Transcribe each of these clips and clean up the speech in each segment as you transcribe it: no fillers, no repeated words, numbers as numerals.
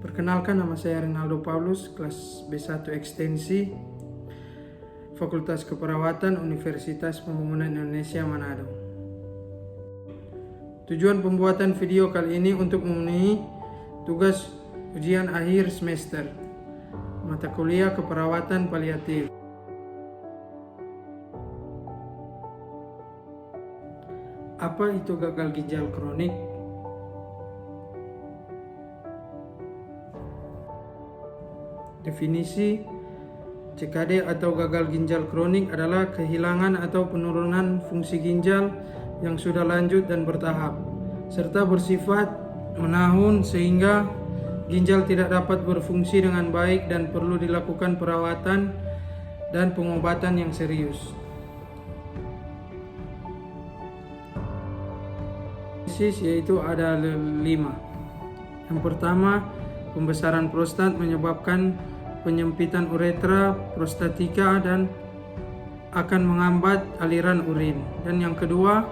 Perkenalkan, nama saya Rinaldo Paulus, kelas B1 Ekstensi, Fakultas Keperawatan Universitas Pembangunan Indonesia Manado. Tujuan pembuatan video kali ini untuk memenuhi tugas ujian akhir semester mata kuliah keperawatan paliatif. Apa itu gagal ginjal kronik? Definisi CKD atau gagal ginjal kronik adalah kehilangan atau penurunan fungsi ginjal yang sudah lanjut dan bertahap, serta bersifat menahun sehingga ginjal tidak dapat berfungsi dengan baik dan perlu dilakukan perawatan dan pengobatan yang serius. Yaitu ada 5. Yang pertama, pembesaran prostat menyebabkan penyempitan uretra prostatika dan akan menghambat aliran urin. Dan yang kedua,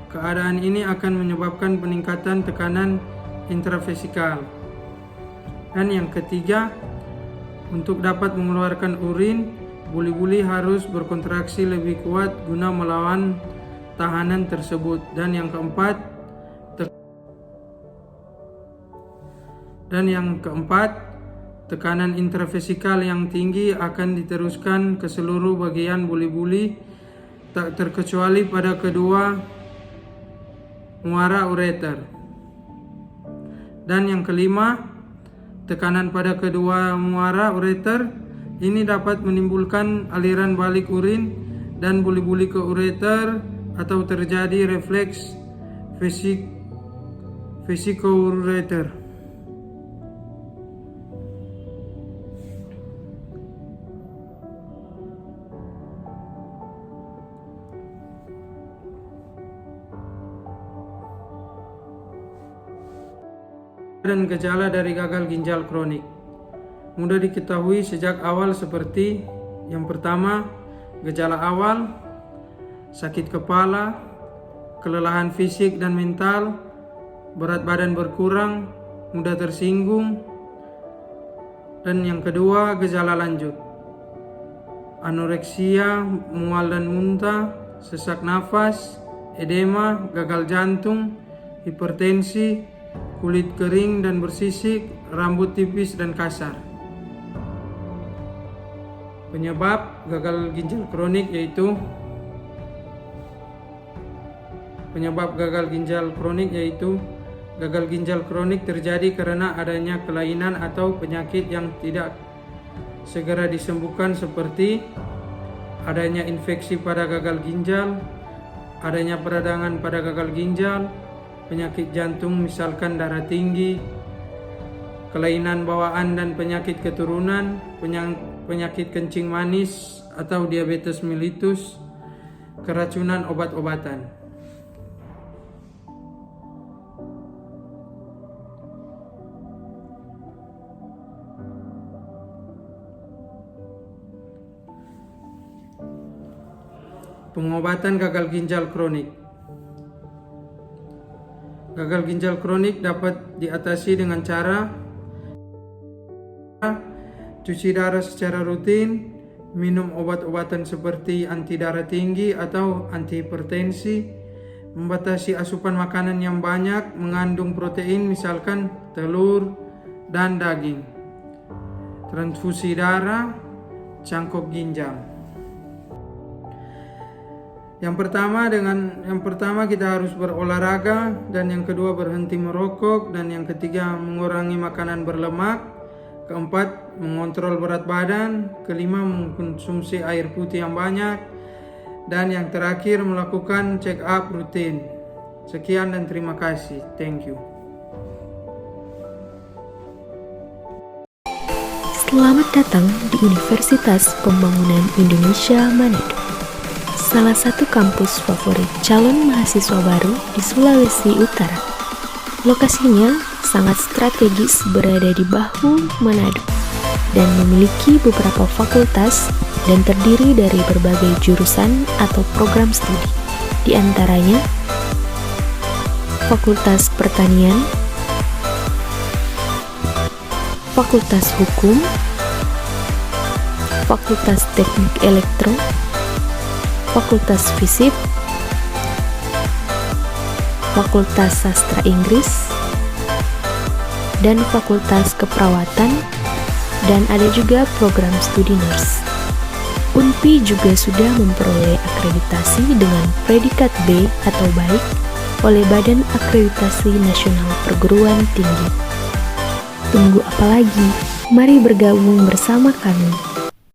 keadaan ini akan menyebabkan peningkatan tekanan intravesikal. Dan yang ketiga, untuk dapat mengeluarkan urin, buli-buli harus berkontraksi lebih kuat guna melawan tahanan tersebut. Dan yang keempat, tekanan intravesikal yang tinggi akan diteruskan ke seluruh bagian buli-buli, tak terkecuali pada kedua muara ureter. Dan yang kelima, tekanan pada kedua muara ureter ini dapat menimbulkan aliran balik urin dan buli-buli ke ureter atau terjadi refleks vesicoureter. Dan gejala dari gagal ginjal kronik mudah diketahui sejak awal seperti yang pertama, gejala awal, sakit kepala, kelelahan fisik dan mental, berat badan berkurang, mudah tersinggung. Dan yang kedua, gejala lanjut, anoreksia, mual dan muntah, sesak nafas, edema, gagal jantung, hipertensi, kulit kering dan bersisik, rambut tipis dan kasar. Penyebab gagal ginjal kronik yaitu gagal ginjal kronik terjadi karena adanya kelainan atau penyakit yang tidak segera disembuhkan, seperti adanya infeksi pada gagal ginjal, adanya peradangan pada gagal ginjal, penyakit jantung misalkan darah tinggi, kelainan bawaan dan penyakit keturunan, penyakit kencing manis atau diabetes mellitus, keracunan obat-obatan. Pengobatan gagal ginjal kronik. Gagal ginjal kronik dapat diatasi dengan cara cuci darah secara rutin, minum obat-obatan seperti anti darah tinggi atau antihipertensi, membatasi asupan makanan yang banyak mengandung protein misalkan telur dan daging, transfusi darah, cangkok ginjal. Yang pertama kita harus berolahraga, dan yang kedua berhenti merokok, dan yang ketiga mengurangi makanan berlemak, keempat mengontrol berat badan, kelima mengkonsumsi air putih yang banyak, dan yang terakhir melakukan check up rutin. Sekian dan terima kasih. Thank you. Selamat datang di Universitas Pembangunan Indonesia Manado, salah satu kampus favorit calon mahasiswa baru di Sulawesi Utara. Lokasinya sangat strategis, berada di bahu Manado dan memiliki beberapa fakultas dan terdiri dari berbagai jurusan atau program studi. Di antaranya Fakultas Pertanian, Fakultas Hukum, Fakultas Teknik Elektro, Fakultas Fisip, Fakultas Sastra Inggris, dan Fakultas Keperawatan, dan ada juga program studi nurse. UNPI juga sudah memperoleh akreditasi dengan predikat B atau baik oleh Badan Akreditasi Nasional Perguruan Tinggi. Tunggu apa lagi? Mari bergabung bersama kami.